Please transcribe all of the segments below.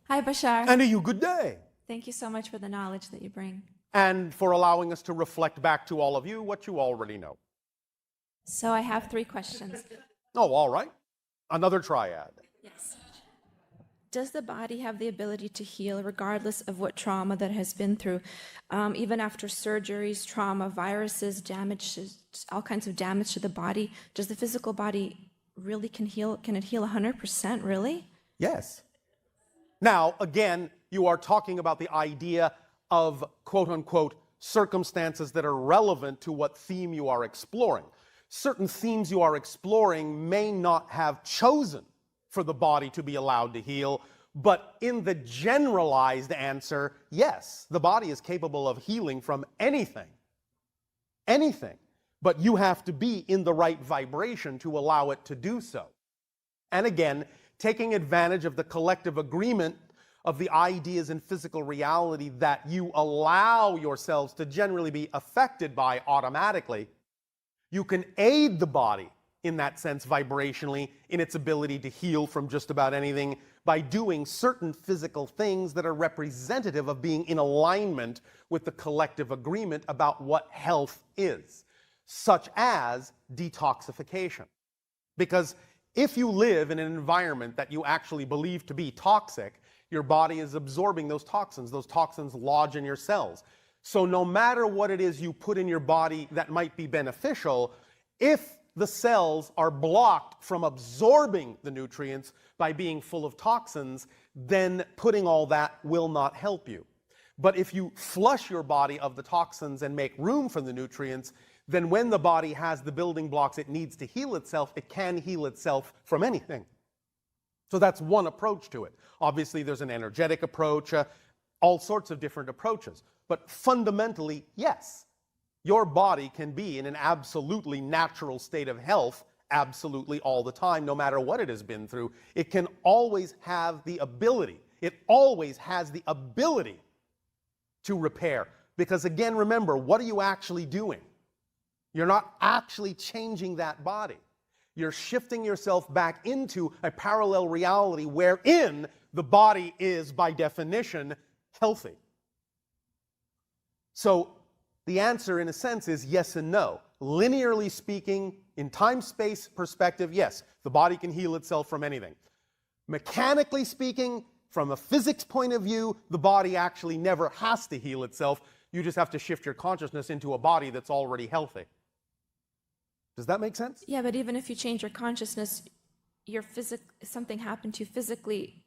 Hi, Bashar. And to you, good day. Thank you so much for the knowledge that you bring. And for allowing us to reflect back to all of you what you already know. So I have 3 questions. Oh, all right. Another triad. Yes. Does the body have the ability to heal regardless of what trauma that has been through? Even after surgeries, trauma, viruses, damage, all kinds of damage to the body, does the physical body really can it heal 100%, really? Yes. Now, again, you are talking about the idea of quote-unquote circumstances that are relevant to what theme you are exploring. Certain themes you are exploring may not have chosen for the body to be allowed to heal, but in the generalized answer, yes, the body is capable of healing from anything. Anything. But you have to be in the right vibration to allow it to do so. And again, taking advantage of the collective agreement of the ideas in physical reality that you allow yourselves to generally be affected by automatically, you can aid the body in that sense vibrationally in its ability to heal from just about anything by doing certain physical things that are representative of being in alignment with the collective agreement about what health is, such as detoxification. Because if you live in an environment that you actually believe to be toxic, your body is absorbing those toxins. Those toxins lodge in your cells. So no matter what it is you put in your body that might be beneficial, if the cells are blocked from absorbing the nutrients by being full of toxins, then putting all that will not help you. But if you flush your body of the toxins and make room for the nutrients, then when the body has the building blocks it needs to heal itself, it can heal itself from anything. So that's one approach to it. Obviously, there's an energetic approach, all sorts of different approaches. But fundamentally, yes, your body can be in an absolutely natural state of health absolutely all the time, no matter what it has been through. It can always have the ability. It always has the ability to repair. Because again, remember, what are you actually doing? You're not actually changing that body. You're shifting yourself back into a parallel reality wherein the body is, by definition, healthy. So the answer, in a sense, is yes and no. Linearly speaking, in time-space perspective, yes, the body can heal itself from anything. Mechanically speaking, from a physics point of view, the body actually never has to heal itself. You just have to shift your consciousness into a body that's already healthy. Does that make sense? Yeah, but even if you change your consciousness, something happened to you physically,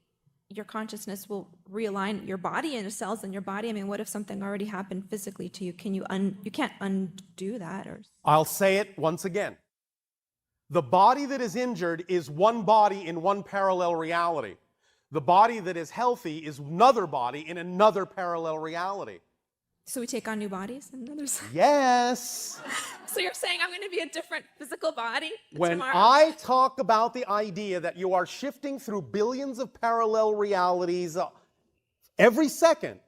your consciousness will realign your body and your cells in your body. I mean, what if something already happened physically to you? You can't undo that. I'll say it once again. The body that is injured is one body in one parallel reality. The body that is healthy is another body in another parallel reality. So we take on new bodies and others? Yes. So you're saying I'm going to be a different physical body When tomorrow? I talk about the idea that you are shifting through billions of parallel realities every second,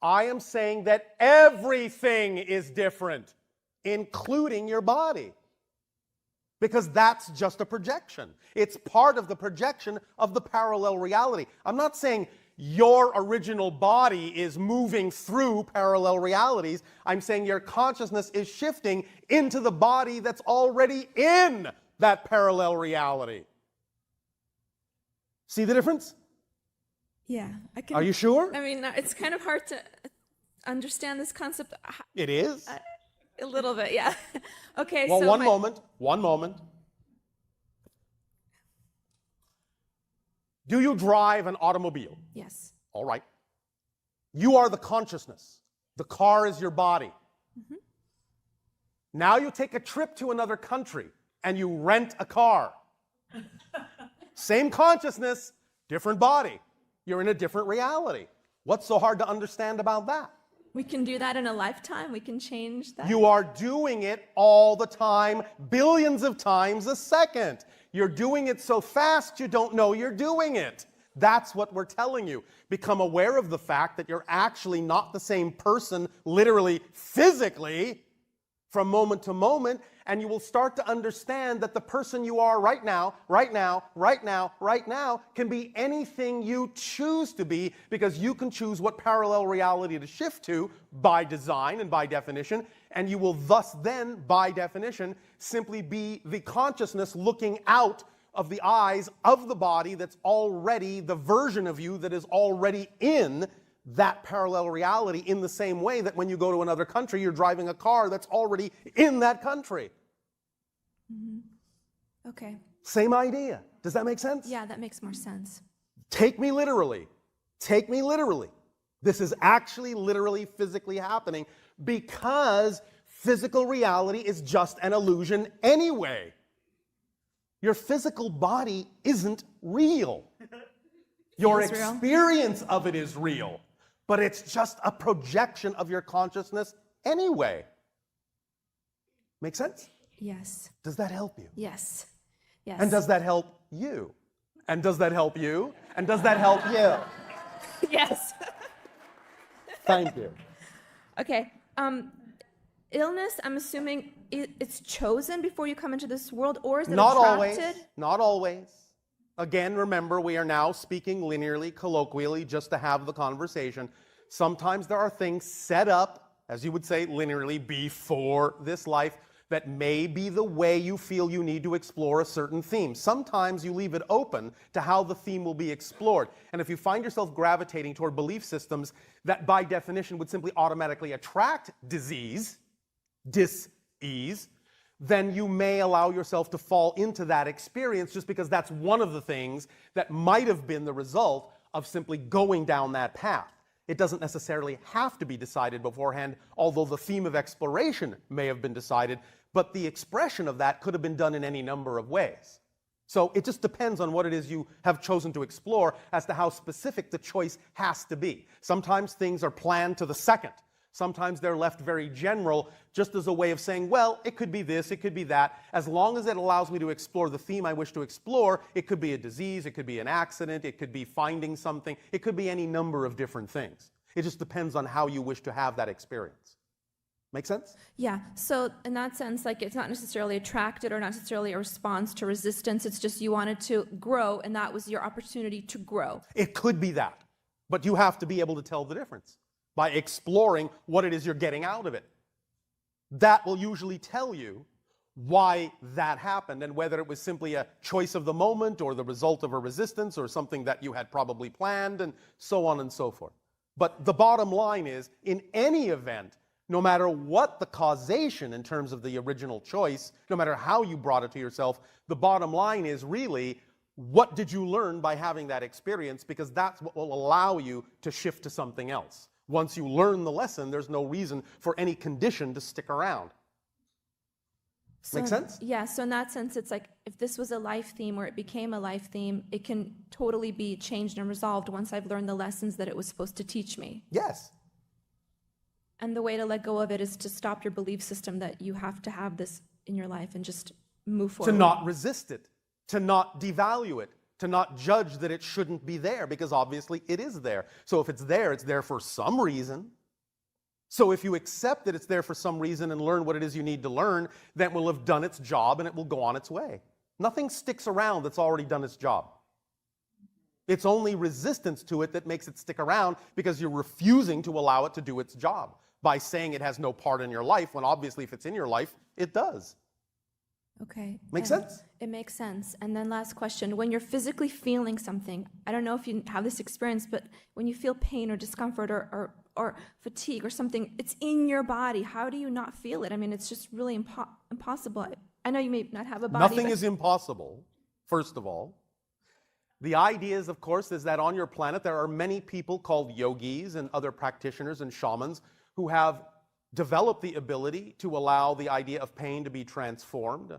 I am saying that everything is different, including your body. Because that's just a projection. It's part of the projection of the parallel reality. I'm not saying your original body is moving through parallel realities. I'm saying your consciousness is shifting into the body that's already in that parallel reality. See the difference? Yeah. Are you sure? I mean, it's kind of hard to understand this concept. It is? A little bit, yeah. Okay, well, so one moment. Do you drive an automobile? Yes. All right. You are the consciousness. The car is your body. Mm-hmm. Now you take a trip to another country and you rent a car. Same consciousness, different body. You're in a different reality. What's so hard to understand about that? We can do that in a lifetime. We can change that. You are doing it all the time, billions of times a second. You're doing it so fast you don't know you're doing it. That's what we're telling you. Become aware of the fact that you're actually not the same person, literally, physically, from moment to moment, and you will start to understand that the person you are right now can be anything you choose to be, because you can choose what parallel reality to shift to by design and by definition, and you will thus then, by definition, simply be the consciousness looking out of the eyes of the body that's already the version of you that is already in that parallel reality, in the same way that when you go to another country, you're driving a car that's already in that country. Mm-hmm. Okay. Same idea. Does that make sense? Yeah, that makes more sense. Take me literally. Take me literally. This is actually literally physically happening, because physical reality is just an illusion anyway. Your physical body isn't real. Your experience of it is real, but it's just a projection of your consciousness anyway. Make sense? Yes. Does that help you? Yes. Yes. And does that help you? And does that help you? And does that help you? Yes. Thank you. Okay. Illness, I'm assuming it's chosen before you come into this world, or is it Not attracted? always. Not always. Again, remember, we are now speaking linearly, colloquially, just to have the conversation. Sometimes there are things set up, as you would say, linearly, before this life, that may be the way you feel you need to explore a certain theme. Sometimes you leave it open to how the theme will be explored. And if you find yourself gravitating toward belief systems that by definition would simply automatically attract disease, dis-ease, then you may allow yourself to fall into that experience, just because that's one of the things that might have been the result of simply going down that path. It doesn't necessarily have to be decided beforehand, although the theme of exploration may have been decided, but the expression of that could have been done in any number of ways. So it just depends on what it is you have chosen to explore as to how specific the choice has to be. Sometimes things are planned to the second. Sometimes they're left very general, just as a way of saying, well, it could be this, it could be that. As long as it allows me to explore the theme I wish to explore, it could be a disease, it could be an accident, it could be finding something, it could be any number of different things. It just depends on how you wish to have that experience. Make sense? Yeah. So in that sense, like, it's not necessarily attracted or not necessarily a response to resistance. It's just you wanted to grow, and that was your opportunity to grow. It could be that, but you have to be able to tell the difference by exploring what it is you're getting out of it. That will usually tell you why that happened, and whether it was simply a choice of the moment or the result of a resistance or something that you had probably planned, and so on and so forth. But the bottom line is, in any event, no matter what the causation in terms of the original choice, no matter how you brought it to yourself, the bottom line is really, what did you learn by having that experience? Because that's what will allow you to shift to something else. Once you learn the lesson, there's no reason for any condition to stick around. Make sense? Yeah, so in that sense, it's like, if this was a life theme or it became a life theme, it can totally be changed and resolved once I've learned the lessons that it was supposed to teach me. Yes. And the way to let go of it is to stop your belief system that you have to have this in your life and just move forward. To not resist it, to not devalue it, to not judge that it shouldn't be there, because obviously it is there. So if it's there for some reason. So if you accept that it's there for some reason and learn what it is you need to learn, then it will have done its job and it will go on its way. Nothing sticks around that's already done its job. It's only resistance to it that makes it stick around, because you're refusing to allow it to do its job by saying it has no part in your life, when obviously if it's in your life, it does. Okay. Make sense? It makes sense. And then last question, when you're physically feeling something, I don't know if you have this experience, but when you feel pain or discomfort or fatigue or something, it's in your body. How do you not feel it? I mean, it's just really impossible. I know you may not have a body. Nothing is impossible, first of all. The idea is, of course, is that on your planet there are many people called yogis and other practitioners and shamans who have developed the ability to allow the idea of pain to be transformed.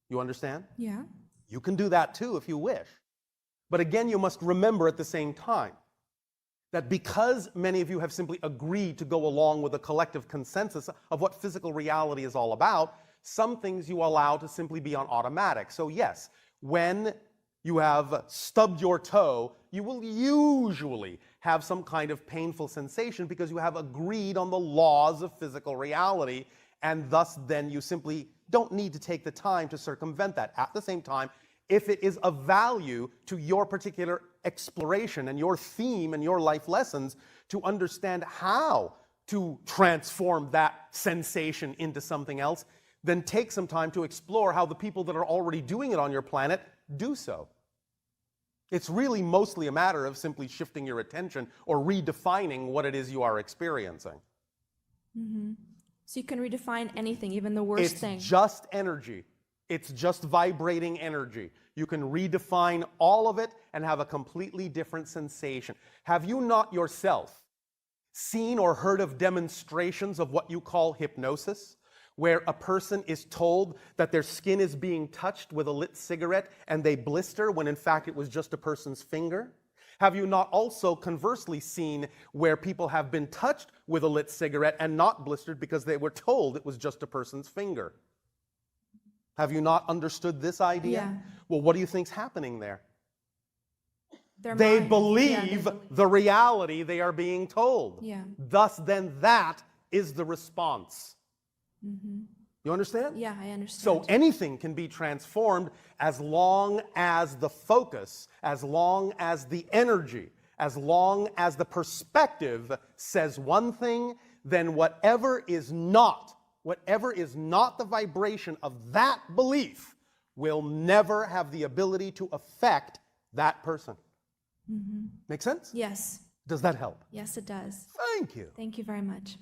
You understand? Yeah. You can do that too if you wish. But again, you must remember at the same time that because many of you have simply agreed to go along with a collective consensus of what physical reality is all about, some things you allow to simply be on automatic. So yes, when you have stubbed your toe, you will usually have some kind of painful sensation because you have agreed on the laws of physical reality, and thus then you simply don't need to take the time to circumvent that. At the same time, if it is of value to your particular exploration and your theme and your life lessons to understand how to transform that sensation into something else, then take some time to explore how the people that are already doing it on your planet do so. It's really mostly a matter of simply shifting your attention or redefining what it is you are experiencing. Mm-hmm. So you can redefine anything, even the worst thing. It's just energy. It's just vibrating energy. You can redefine all of it and have a completely different sensation. Have you not yourself seen or heard of demonstrations of what you call hypnosis, where a person is told that their skin is being touched with a lit cigarette and they blister when in fact it was just a person's finger? Have you not also conversely seen where people have been touched with a lit cigarette and not blistered because they were told it was just a person's finger? Have you not understood this idea? Yeah. Well, what do you think's happening there? Their They mind. believe Yeah, they believe. the reality they are being told. Yeah. Thus, then that is the response. Mm-hmm. You understand? Yeah, I understand. So anything can be transformed as long as the focus, as long as the energy, as long as the perspective says one thing, then whatever is not the vibration of that belief will never have the ability to affect that person. Mm-hmm. Make sense? Yes. Does that help? Yes, it does. Thank you. Thank you very much.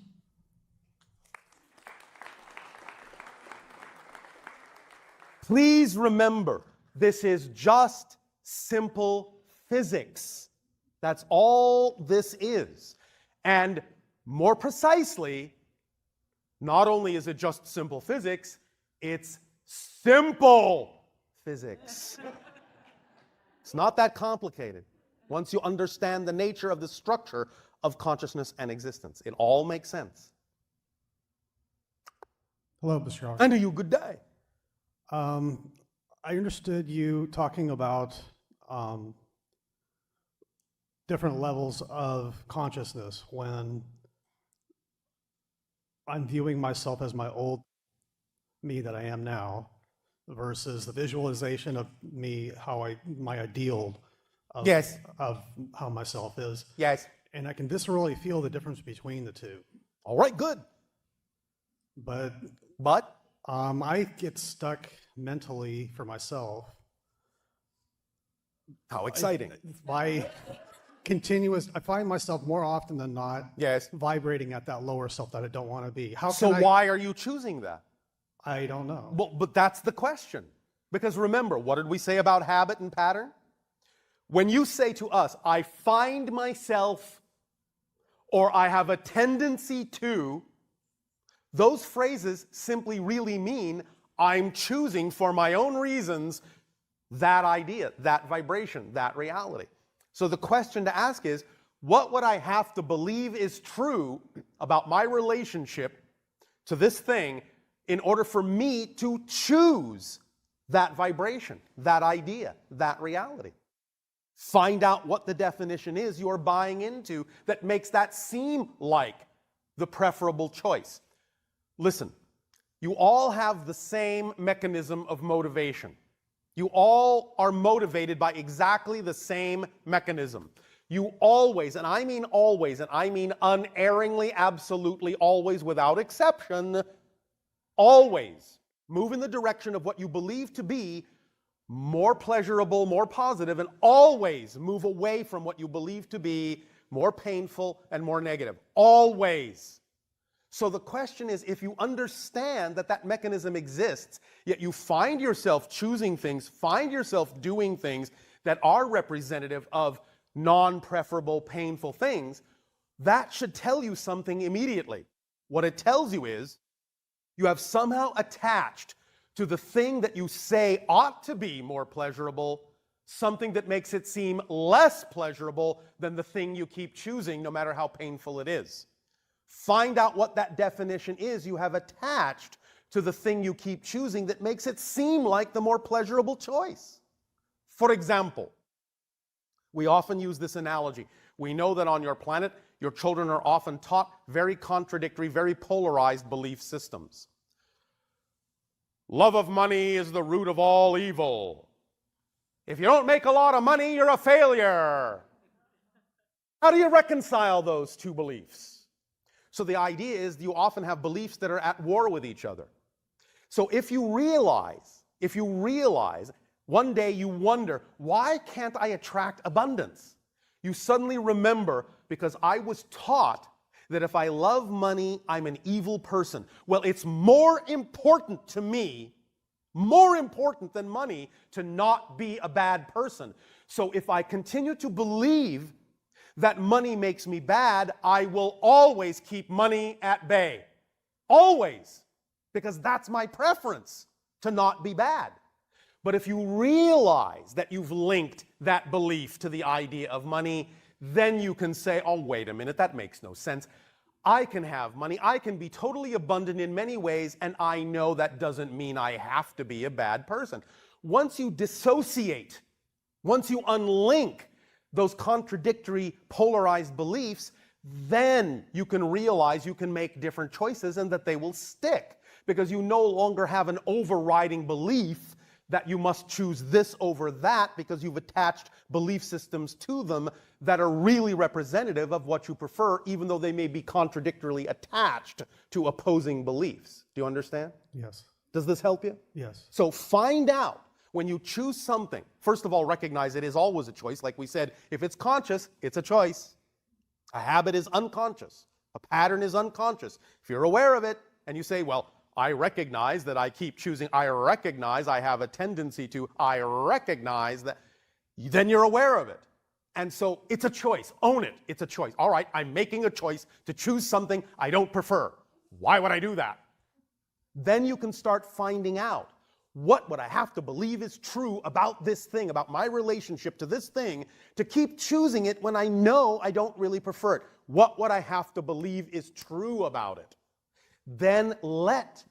Please remember, this is just simple physics. That's all this is. And more precisely, not only is it just simple physics, it's simple physics. It's not that complicated. Once you understand the nature of the structure of consciousness and existence, it all makes sense. Hello, Bashar. And to you, good day. I understood you talking about different levels of consciousness when I'm viewing myself as my old me that I am now versus the visualization of me, my ideal of, Yes. of how myself is. Yes. And I can viscerally feel the difference between the two. All right, good. But I get stuck mentally for myself. How exciting. I find myself more often than not Yes. vibrating at that lower self that I don't want to be. Why are you choosing that? I don't know. Well, but that's the question. Because remember, what did we say about habit and pattern? When you say to us, I find myself or I have a tendency to, those phrases simply really mean I'm choosing for my own reasons that idea, that vibration, that reality. So the question to ask is, what would I have to believe is true about my relationship to this thing in order for me to choose that vibration, that idea, that reality? Find out what the definition is you're buying into that makes that seem like the preferable choice. Listen, you all have the same mechanism of motivation. You all are motivated by exactly the same mechanism. You always, and I mean always, and I mean unerringly, absolutely always, without exception, always move in the direction of what you believe to be more pleasurable, more positive, and always move away from what you believe to be more painful and more negative. Always. So the question is, if you understand that that mechanism exists, yet you find yourself choosing things, find yourself doing things that are representative of non-preferable, painful things, that should tell you something immediately. What it tells you is, you have somehow attached to the thing that you say ought to be more pleasurable, something that makes it seem less pleasurable than the thing you keep choosing, no matter how painful it is. Find out what that definition is you have attached to the thing you keep choosing that makes it seem like the more pleasurable choice. For example, we often use this analogy. We know that on your planet, your children are often taught very contradictory, very polarized belief systems. Love of money is the root of all evil. If you don't make a lot of money, you're a failure. How do you reconcile those two beliefs? So the idea is you often have beliefs that are at war with each other. So if you realize, one day you wonder, why can't I attract abundance? You suddenly remember, because I was taught that if I love money, I'm an evil person. Well, it's more important to me, more important than money, to not be a bad person. So if I continue to believe that money makes me bad, I will always keep money at bay. Always. Because that's my preference, to not be bad. But if you realize that you've linked that belief to the idea of money, then you can say, oh, wait a minute, that makes no sense. I can have money, I can be totally abundant in many ways, and I know that doesn't mean I have to be a bad person. Once you dissociate, once you unlink those contradictory, polarized beliefs, then you can realize you can make different choices and that they will stick, because you no longer have an overriding belief that you must choose this over that, because you've attached belief systems to them that are really representative of what you prefer, even though they may be contradictorily attached to opposing beliefs. Do you understand? Yes. Does this help you? Yes. So find out when you choose something. First of all, recognize it is always a choice. Like we said, if it's conscious, it's a choice. A habit is unconscious. A pattern is unconscious. If you're aware of it and you say, well, I recognize that I keep choosing, I recognize I have a tendency to, I recognize that, then you're aware of it. And so it's a choice. Own it. It's a choice. All right, I'm making a choice to choose something I don't prefer. Why would I do that? Then you can start finding out, what would I have to believe is true about this thing, about my relationship to this thing, to keep choosing it when I know I don't really prefer it? What would I have to believe is true about it? Then let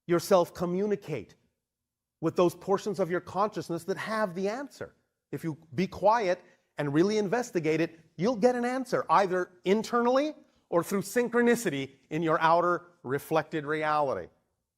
yourself communicate with those portions of your consciousness that have the answer. If you be quiet and really investigate it, you'll get an answer, either internally or through synchronicity in your outer reflected reality.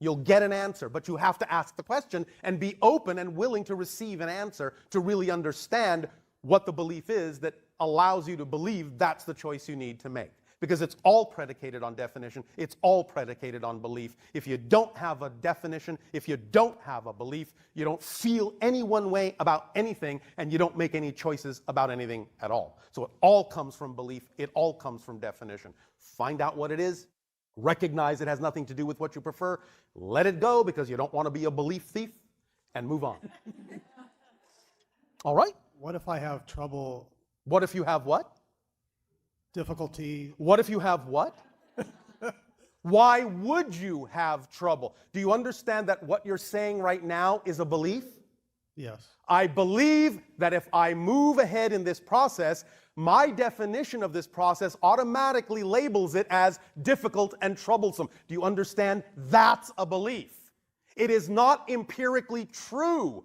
You'll get an answer, but you have to ask the question and be open and willing to receive an answer to really understand what the belief is that allows you to believe that's the choice you need to make. Because it's all predicated on definition. It's all predicated on belief. If you don't have a definition, if you don't have a belief, you don't feel any one way about anything, and you don't make any choices about anything at all. So it all comes from belief. It all comes from definition. Find out what it is. Recognize it has nothing to do with what you prefer. Let it go, because you don't want to be a belief thief, and move on. All right? What if I have trouble? What if you have what? Difficulty. What if you have what? Why would you have trouble? Do you understand that what you're saying right now is a belief? Yes. I believe that if I move ahead in this process, my definition of this process automatically labels it as difficult and troublesome. Do you understand? That's a belief. It is not empirically true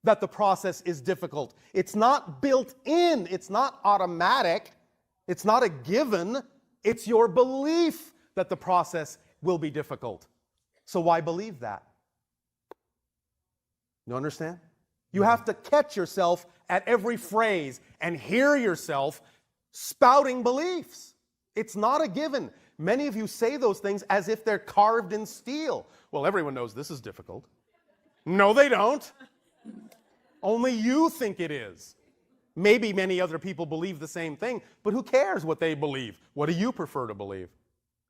that the process is difficult. It's not built in. It's not automatic. It's not a given. It's your belief that the process will be difficult. So why believe that? You understand? You have to catch yourself at every phrase and hear yourself spouting beliefs. It's not a given. Many of you say those things as if they're carved in steel. Well, everyone knows this is difficult. No, they don't. Only you think it is. Maybe many other people believe the same thing, but who cares what they believe? What do you prefer to believe?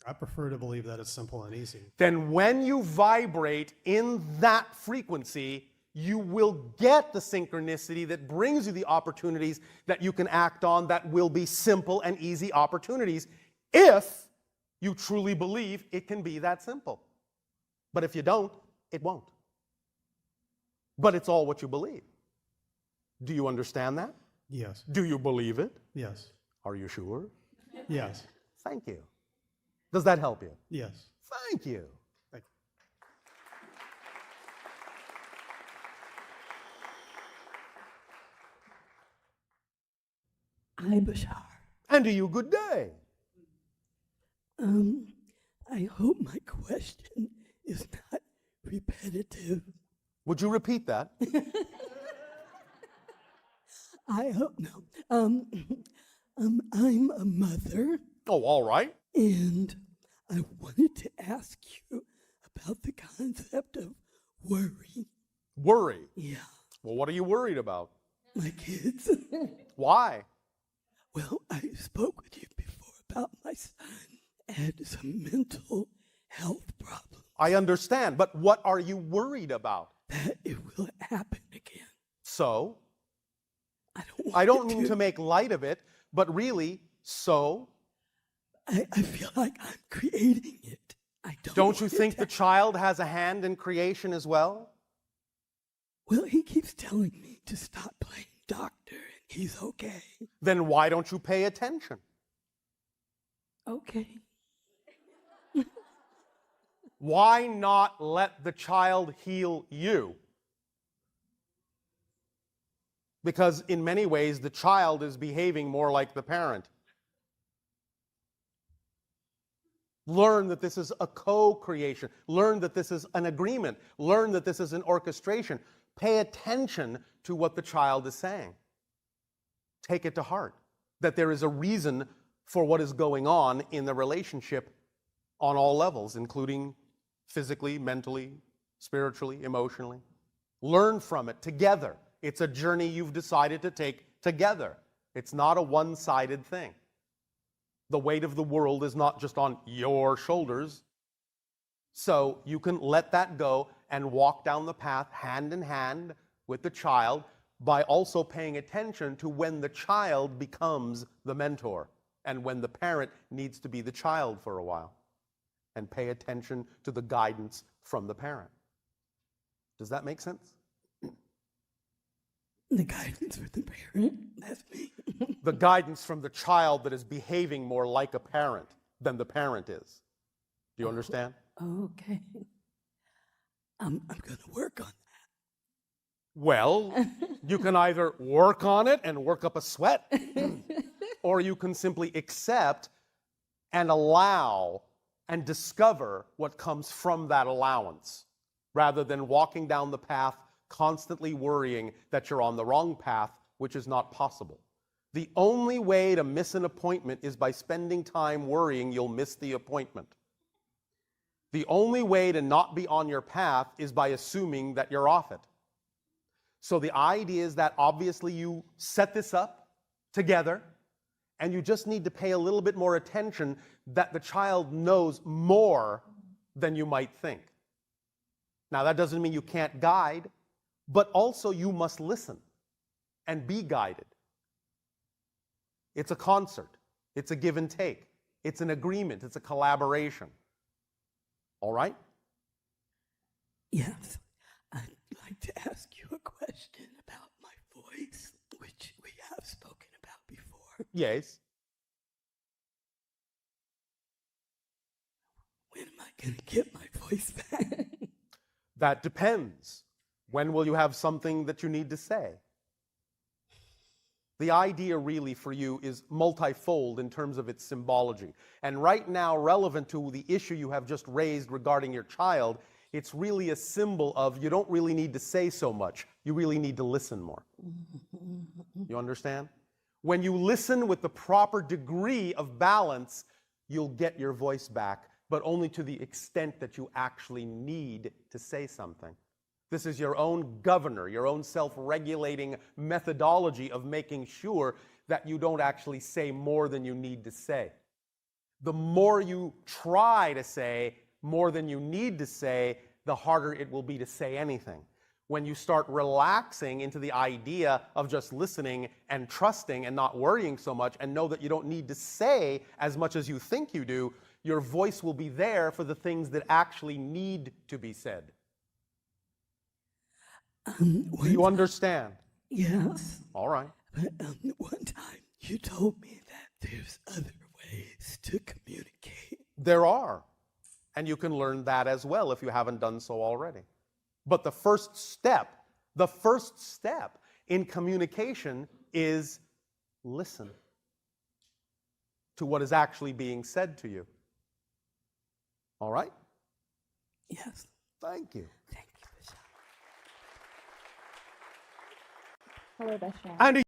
I prefer to believe that it's simple and easy. Then when you vibrate in that frequency, you will get the synchronicity that brings you the opportunities that you can act on that will be simple and easy opportunities if you truly believe it can be that simple. But if you don't, it won't. But it's all what you believe. Do you understand that? Yes. Do you believe it? Yes. Are you sure? Yes. Thank you. Does that help you? Yes. Thank you. Thank you. Hi, Bashar. And to you, good day. I hope my question is not repetitive. Would you repeat that? I don't know. I'm a mother, Oh, all right. and I wanted to ask you about the concept of worry. Worry. Yeah, Well, what are you worried about? my kids. Why? Well, I spoke with you before about my son had some mental health problems, I understand, but what are you worried about? that it will happen again. So, I don't want I don't it mean to make light of it, but really, so? I feel like I'm creating it. I don't Don't you want it think to the child has a hand in creation as well? Well, he keeps telling me to stop playing doctor and he's okay. Then why don't you pay attention? Okay. Why not let the child heal you? Because in many ways, the child is behaving more like the parent. Learn that this is a co-creation. Learn that this is an agreement. Learn that this is an orchestration. Pay attention to what the child is saying. Take it to heart, that there is a reason for what is going on in the relationship on all levels, including physically, mentally, spiritually, emotionally. Learn from it together. It's a journey you've decided to take together. It's not a one-sided thing. The weight of the world is not just on your shoulders. So you can let that go and walk down the path hand in hand with the child by also paying attention to when the child becomes the mentor and when the parent needs to be the child for a while, and pay attention to the guidance from the parent. Does that make sense? The guidance for the parent, that's me. The guidance from the child that is behaving more like a parent than the parent is. Do you understand? Okay. I'm going to work on that. Well, you can either work on it and work up a sweat, or you can simply accept and allow and discover what comes from that allowance, rather than walking down the path constantly worrying that you're on the wrong path, which is not possible. The only way to miss an appointment is by spending time worrying you'll miss the appointment. The only way to not be on your path is by assuming that you're off it. So the idea is that obviously you set this up together, and you just need to pay a little bit more attention that the child knows more than you might think. Now, that doesn't mean you can't guide, but also you must listen and be guided. It's a concert. It's a give and take. It's an agreement. It's a collaboration. All right? Yes. I'd like to ask you a question about my voice, which we have spoken about before. Yes. When am I going to get my voice back? That depends. When will you have something that you need to say? The idea really for you is multifold in terms of its symbology. And right now, relevant to the issue you have just raised regarding your child, it's really a symbol of you don't really need to say so much. You really need to listen more. You understand? When you listen with the proper degree of balance, you'll get your voice back, but only to the extent that you actually need to say something. This is your own governor, your own self-regulating methodology of making sure that you don't actually say more than you need to say. The more you try to say more than you need to say, the harder it will be to say anything. When you start relaxing into the idea of just listening and trusting and not worrying so much, and know that you don't need to say as much as you think you do, your voice will be there for the things that actually need to be said. Do you understand? Yes. All right. But one time you told me that there's other ways to communicate. There are. And you can learn that as well if you haven't done so already. But the first step in communication is listen to what is actually being said to you. All right? Yes. Thank you. Thank you, Bashar. Hello, Bashar. And